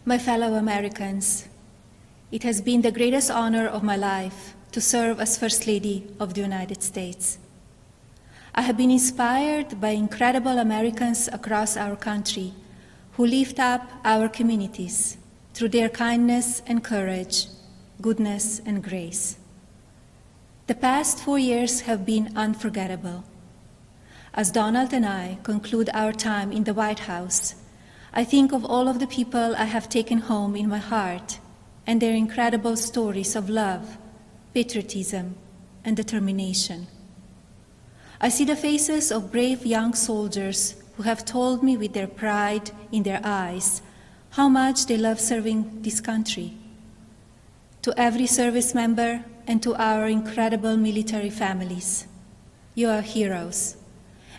My fellow Americans, it has been the greatest honor of my life to serve as First Lady of the United States. I have been inspired by incredible Americans across our country who lift up our communities through their kindness and courage, goodness and grace. The past 4 years have been unforgettable. As Donald and I conclude our time in the White House, I think of all of the people I have taken home in my heart and their incredible stories of love, patriotism, and determination. I see the faces of brave young soldiers who have told me with their pride in their eyes how much they love serving this country. To every service member and to our incredible military families, you are heroes,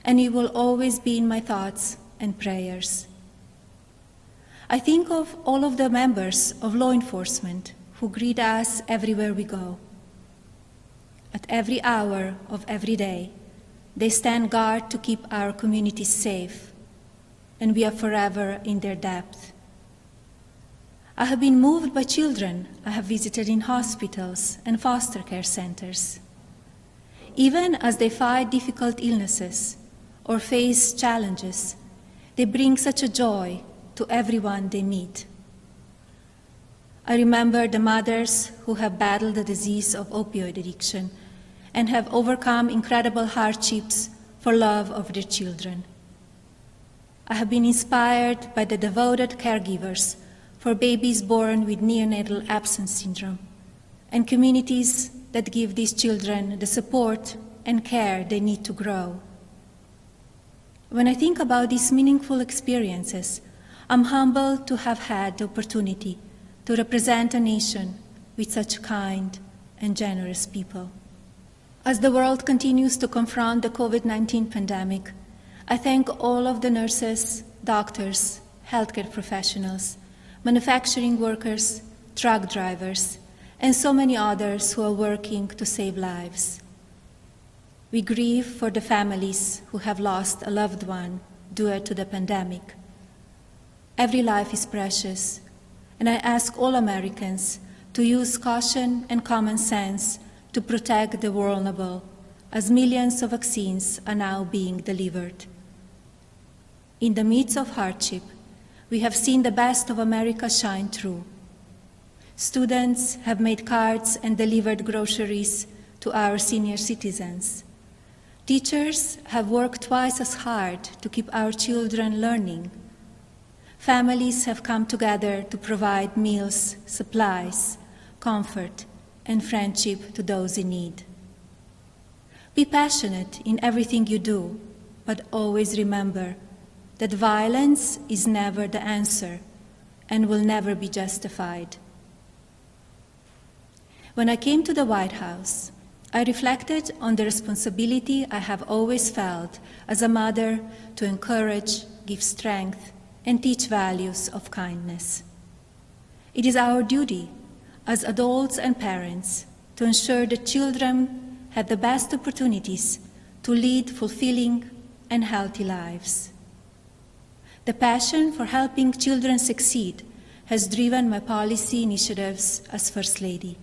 and you will always be in my thoughts and prayers. I think of all of the members of law enforcement who greet us everywhere we go. At every hour of every day, they stand guard to keep our communities safe, and we are forever in their debt. I have been moved by children I have visited in hospitals and foster care centers. Even as they fight difficult illnesses or face challenges, they bring such a joy to everyone they meet. I remember the mothers who have battled the disease of opioid addiction and have overcome incredible hardships for love of their children. I have been inspired by the devoted caregivers for babies born with neonatal absence syndrome and communities that give these children the support and care they need to grow. When I think about these meaningful experiences, I'm humbled to have had the opportunity to represent a nation with such kind and generous people. As the world continues to confront the COVID-19 pandemic, I thank all of the nurses, doctors, healthcare professionals, manufacturing workers, truck drivers, and so many others who are working to save lives. We grieve for the families who have lost a loved one due to the pandemic. Every life is precious, and I ask all Americans to use caution and common sense to protect the vulnerable, as millions of vaccines are now being delivered. In the midst of hardship, we have seen the best of America shine through. Students have made cards and delivered groceries to our senior citizens. Teachers have worked twice as hard to keep our children learning. Families have come together to provide meals, supplies, comfort, and friendship to those in need. Be passionate in everything you do, but always remember that violence is never the answer and will never be justified. When I came to the White House, I reflected on the responsibility I have always felt as a mother to encourage, give strength, and teach values of kindness. It is our duty as adults and parents to ensure that children have the best opportunities to lead fulfilling and healthy lives. The passion for helping children succeed has driven my policy initiatives as First Lady.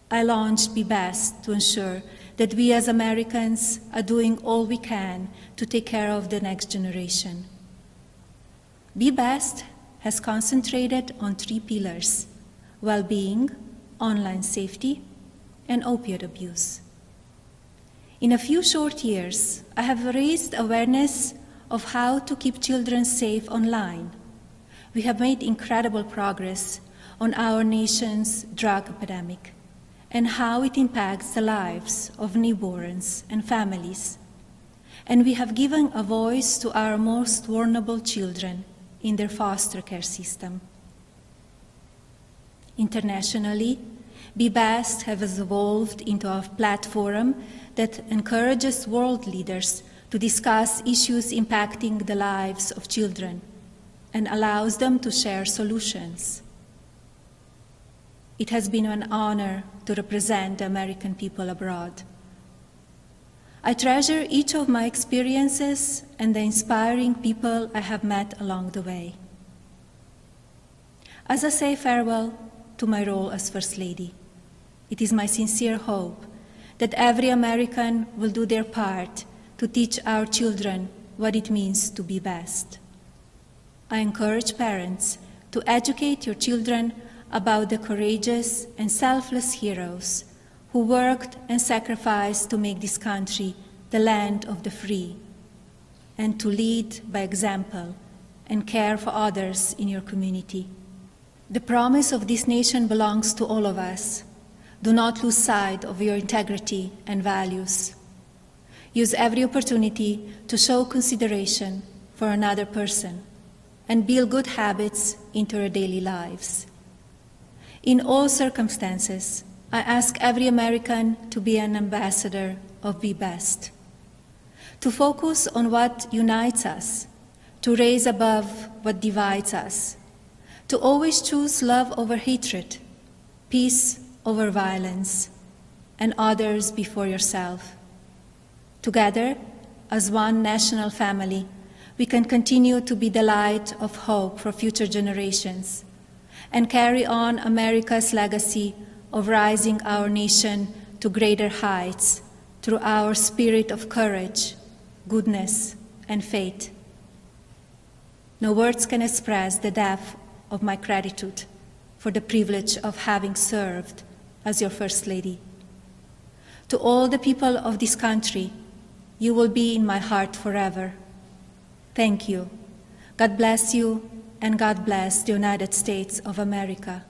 I launched Be Best to ensure that we as Americans are doing all we can to take care of the next generation. Be Best has concentrated on 3 pillars: well-being, online safety, and opioid abuse. In a few short years, I have raised awareness of how to keep children safe online. We have made incredible progress on our nation's drug epidemic and how it impacts the lives of newborns and families. And we have given a voice to our most vulnerable children in their foster care system. Internationally, Be Best has evolved into a platform that encourages world leaders to discuss issues impacting the lives of children and allows them to share solutions. It has been an honor to represent the American people abroad. I treasure each of my experiences and the inspiring people I have met along the way. As I say farewell to my role as First Lady, it is my sincere hope that every American will do their part to teach our children what it means to be best. I encourage parents to educate your children about the courageous and selfless heroes who worked and sacrificed to make this country the land of the free, and to lead by example and care for others in your community. The promise of this nation belongs to all of us. Do not lose sight of your integrity and values. Use every opportunity to show consideration for another person and build good habits into your daily lives. In all circumstances, I ask every American to be an ambassador of Be Best, to focus on what unites us, to raise above what divides us, to always choose love over hatred, peace over violence, and others before yourself. Together, as one national family, we can continue to be the light of hope for future generations and carry on America's legacy of rising our nation to greater heights through our spirit of courage, goodness, and faith. No words can express the depth of my gratitude for the privilege of having served as your First Lady. To all the people of this country, you will be in my heart forever. Thank you. God bless you, and God bless the United States of America.